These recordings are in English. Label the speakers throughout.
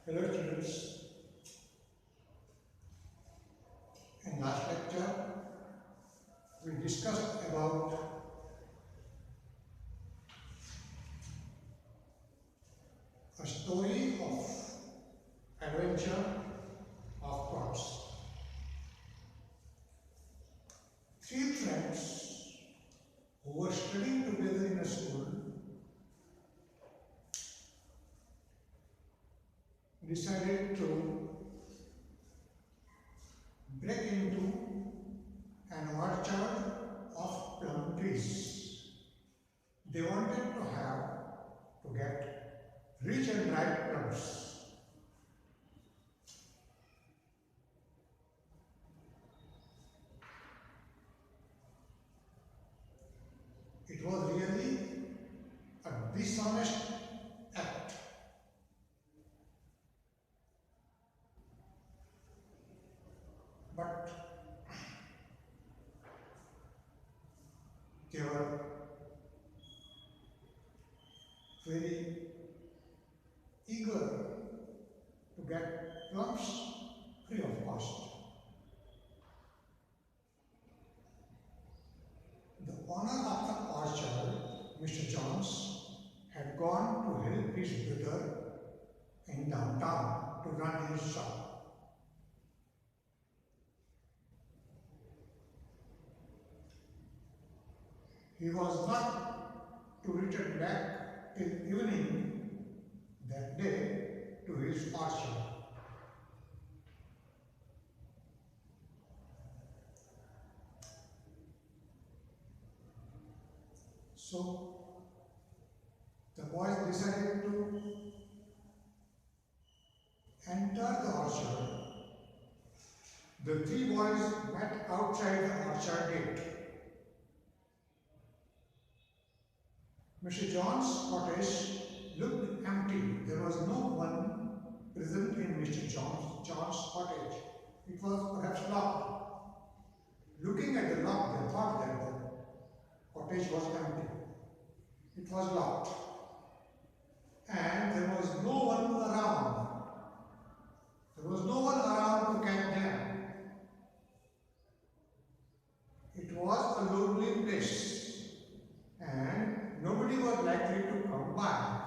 Speaker 1: Hello children, in last lecture we discussed about a story of adventure of crops. Three friends who were studying together in a school decided to break into an orchard of plum trees. They wanted to get rich and ripe plums. It was really a dishonest act. But they were very eager to get plums free of cost. The owner of the orchard, Mr. Jones, had gone to help his brother in downtown to run his shop. He was not to return back till evening that day to his orchard. So the boys decided to enter the orchard. The three boys met outside the orchard gate. Mr. John's cottage looked empty. There was no one present in Mr. John's cottage. It was perhaps locked. Looking at the lock, they thought that the cottage was empty. It was locked. And there was no one around. There was no one around to catch them. It was a lonely place. And nobody was likely to come by.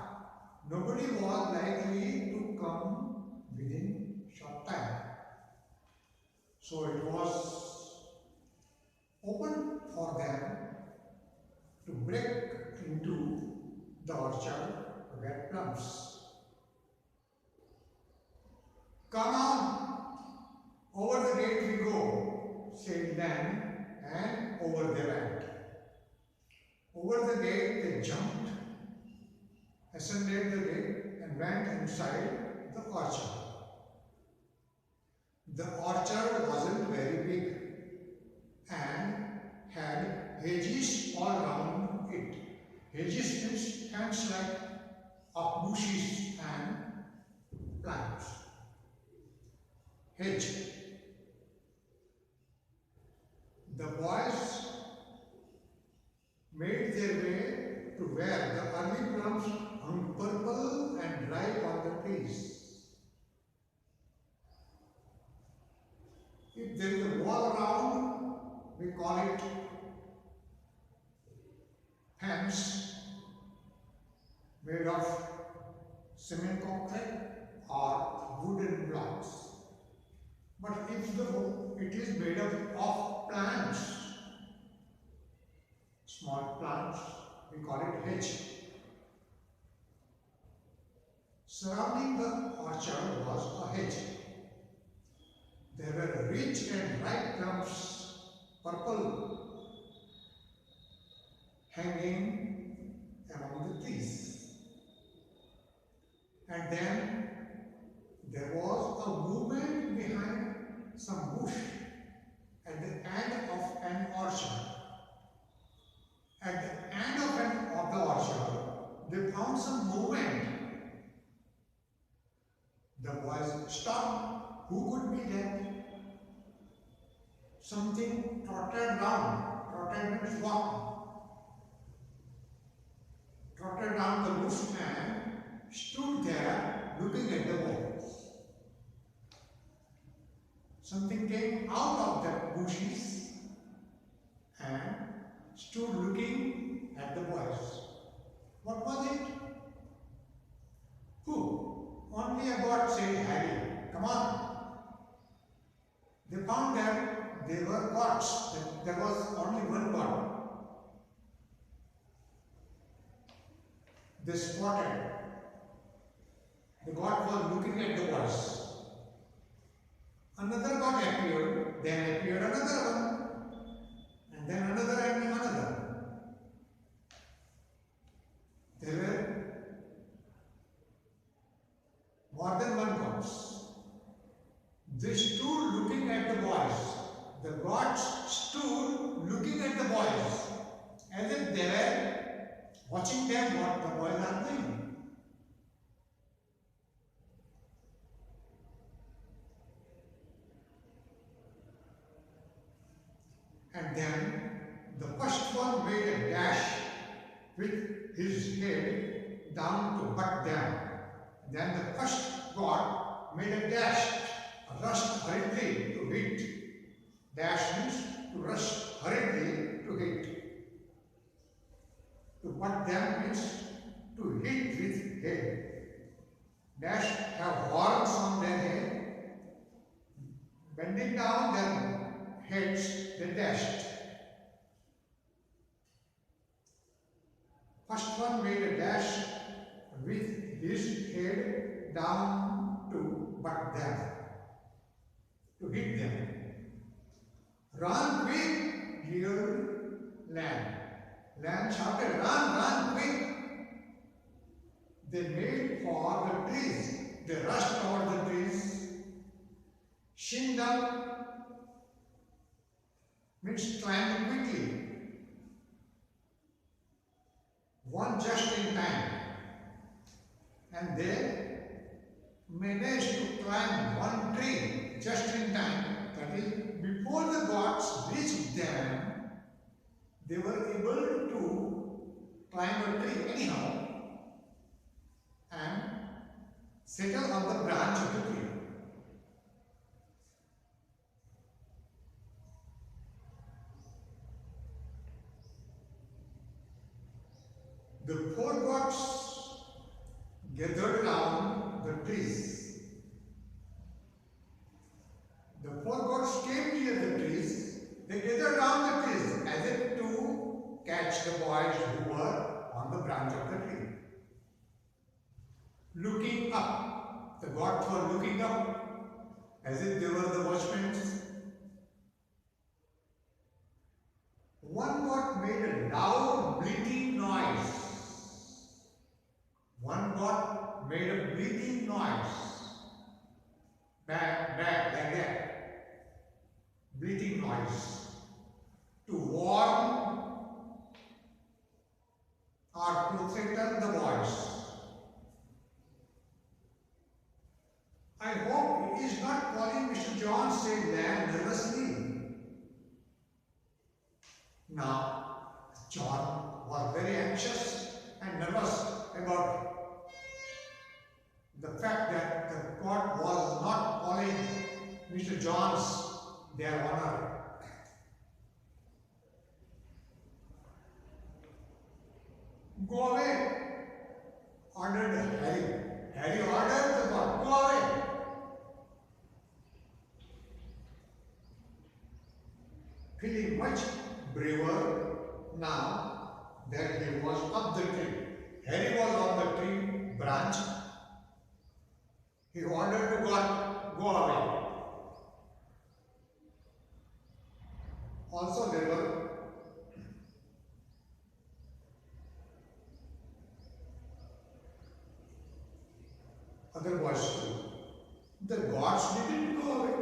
Speaker 1: Nobody was likely to come within short time. So it was open for them to break into the orchard to get plums. "Come on, over the gate we go," said Dan, and over they went. Over the gate they jumped, ascended the gate and went inside the orchard. The orchard wasn't very big and had hedges all around it. Hedges means fence like of bushes and plants. Hedge. The boys made their way to where the early plums hung purple and ripe on the trees. If there is a wall around, we call it fence made of cement concrete or wooden blocks. But if it is made up of plants, small plants, we call it hedge. Surrounding the orchard was a hedge. There were rich and ripe plums, purple, hanging among the trees. And then there was a movement behind some bush at the end of an orchard. At the end of the orchard, they found some movement. The boys stopped. Who could be that? Something trotted down. Trotted means walk. Trotted down the bush and stood there looking at the wall. out of the bushes and stood looking at the boys. What was it? Who? Only a god, said Harry. Come on. They found that they were gods. That there was only one god. They spotted. The god was looking at the boys. Another god appeared, then appeared another one, and then another and another. There were more than one gods. They stood looking at the boys. The gods stood looking at the boys as if they were watching them what the boys are doing. And then the first one made a dash with his head down to butt them. Then the first god made a dash, rushed hurriedly to hit. Dash means to rush hurriedly to hit. To butt them means to hit with head. Dash have horns on their head. Bending down their heads, they dashed. First one made a dash with his head down to butt them, to hit them. Run quick, dear lamb. Lamb shouted, run quick. They made for the trees. They rushed toward the trees. Shinned up means climbed quickly. One just in time. And they managed to climb one tree just in time. That is, before the gods reached them, they were able to climb a tree anyhow and settle on the branch of the tree. The four gods gathered around the trees. The four gods came near the trees. They gathered around the trees as if to catch the boys who were on the branch of the tree. Looking up. The gods were looking up as if they were the watchmen. One god made a loud bleating noise. One god made a bleating noise. Back, like that. Bleating noise. To warn or to threaten the boys. I hope he is not calling Mr. John, said Lamb nervously. Now, John was very anxious and nervous about the fact that the God was not calling Mr. John's their honor. Go away, ordered Harry. Harry ordered the God, go away. Feeling much braver now that he was up the tree. Harry was on the tree branch. He ordered to God, go away. Also there were other boys too. The gods didn't go away.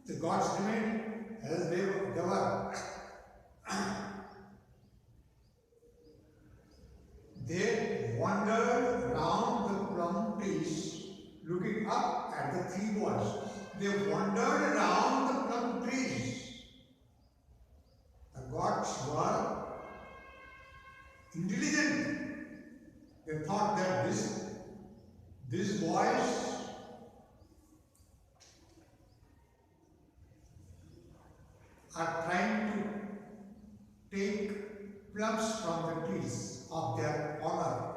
Speaker 1: The gods remained as they were. They wandered around the plum trees, looking up at the three boys. They wandered around the plum trees. The gods were intelligent. They thought that these boys plums from the trees of their honor.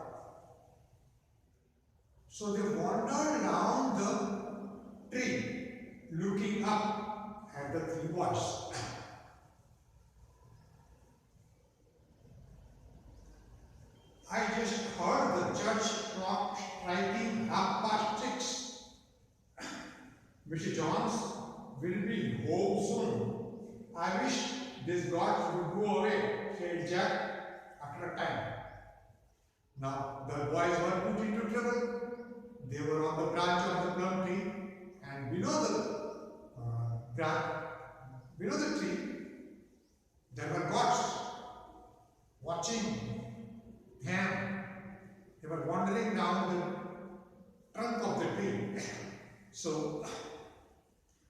Speaker 1: So they wandered around the tree, looking up at the three boys. I just heard the church clock striking 6:30. Mr. Johns will be home soon. I wish these gods would go away, said Jack after a time. Now the boys were put into trouble. They were on the branch of the plum tree, and below the tree, there were gods watching them. They were wandering down the trunk of the tree. So,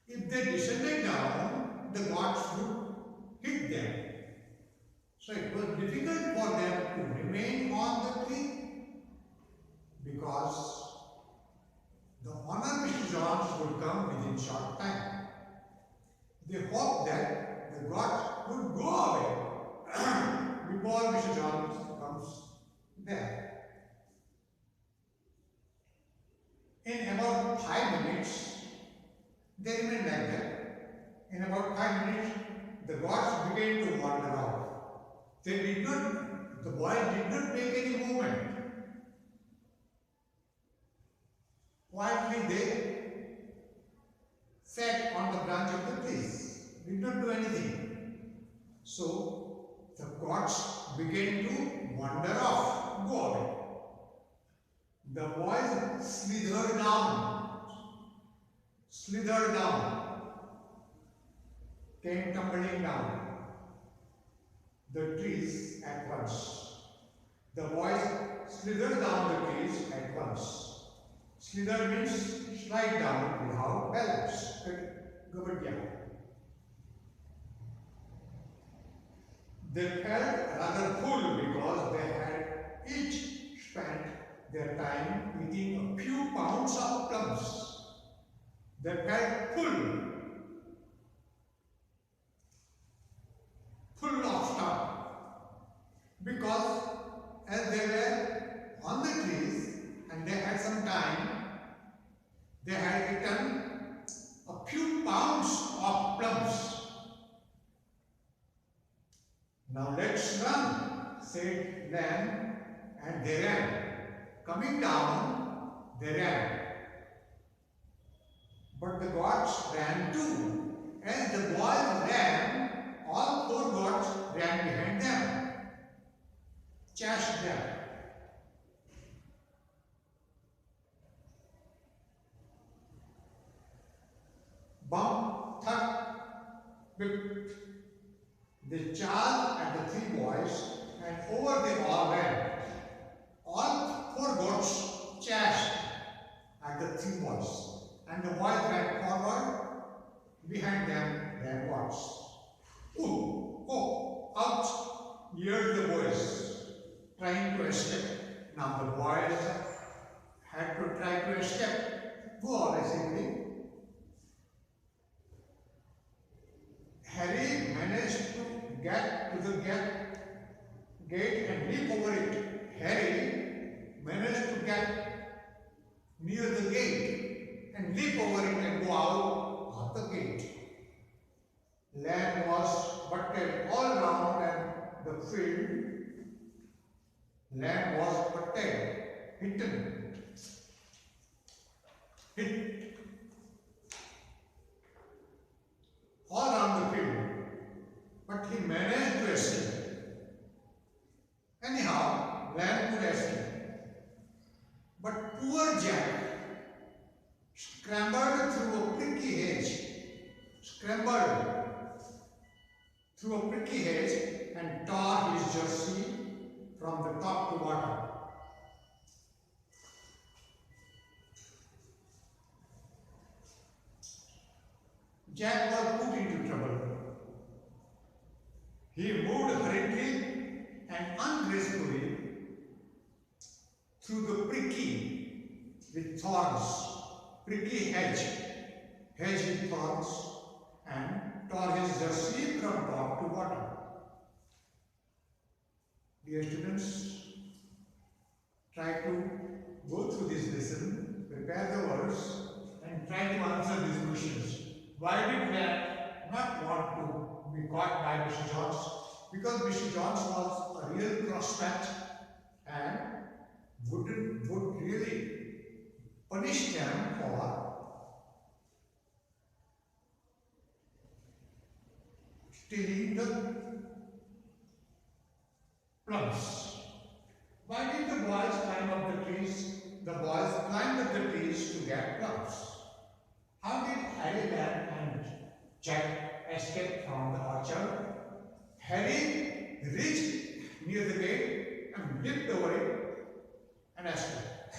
Speaker 1: if they descended down, the gods would hit them. So it was difficult for them to remain on the tree because the honor Mr. Johns would come within short time. They hoped that the gods would go away before Mr. Johns comes there. In about 5 minutes, they remained like that. In about 5 minutes, the gods began to wander out. The boys did not make any movement. Quietly they sat on the branch of the trees, did not do anything. So the gods began to wander off, go away. The boys slithered down, came tumbling down the trees at once. The boys slithered down the trees at once. Slither means slide down without balance. They felt rather full because they had each spent their time eating a few pounds of plums. They felt full of stuff, because as they were on the trees and they had some time, they had eaten a few pounds of plums. Now let's run, said Lamb, and they ran. Coming down, they ran. But the gods ran too. As the boys ran, all 4 gods ran behind them, chased them. Bump, thud, whip. They charged at the 3 boys, and over they all ran. All 4 gods chased at the 3 boys, and the boys ran forward. Behind them ran gods. Ooh, oh, out! Yelled the boys, trying to escape. Now the boys had to try to escape. Go away simply. Harry managed to get to the gate and leap over it. Harry managed to get near the gate and leap over it and go out of the gate. Land was butted all round and the field. Land was butted, hit all around the field, but he managed to escape. Anyhow, Lamb could escape. But poor Jack scrambled through a prickly hedge and tore his jersey from the top to bottom. Jack was put into trouble. He moved hurriedly and ungracefully through the prickly with thorns, prickly hedge with thorns, and tore his jersey from top to bottom. Dear students, try to go through this lesson, prepare the words, and try to answer these questions. Why did Jack not want to be caught by Mr. George? Because Mr. George was a real crossmatch and would really punish them for stealing the plums. Why did the boys climb up the trees? The boys climbed up the trees to get plums. How did Harry, Van, and Jack escape from the orchard? Harry reached near the gate and leaped over it and escaped.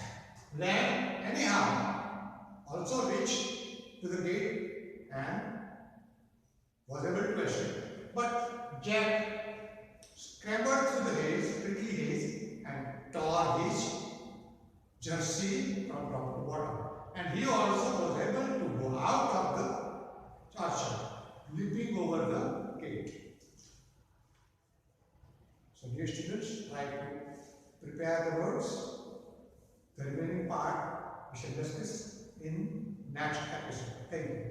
Speaker 1: Van, anyhow, also reached to the gate and was able to escape. But Jack scrambled through the haze, prickly haze, and tore his jersey from top to bottom. And he also was able to go out of the orchard, leaping over the gate. So dear students, try to prepare the words. The remaining part we shall discuss in next episode. Thank you.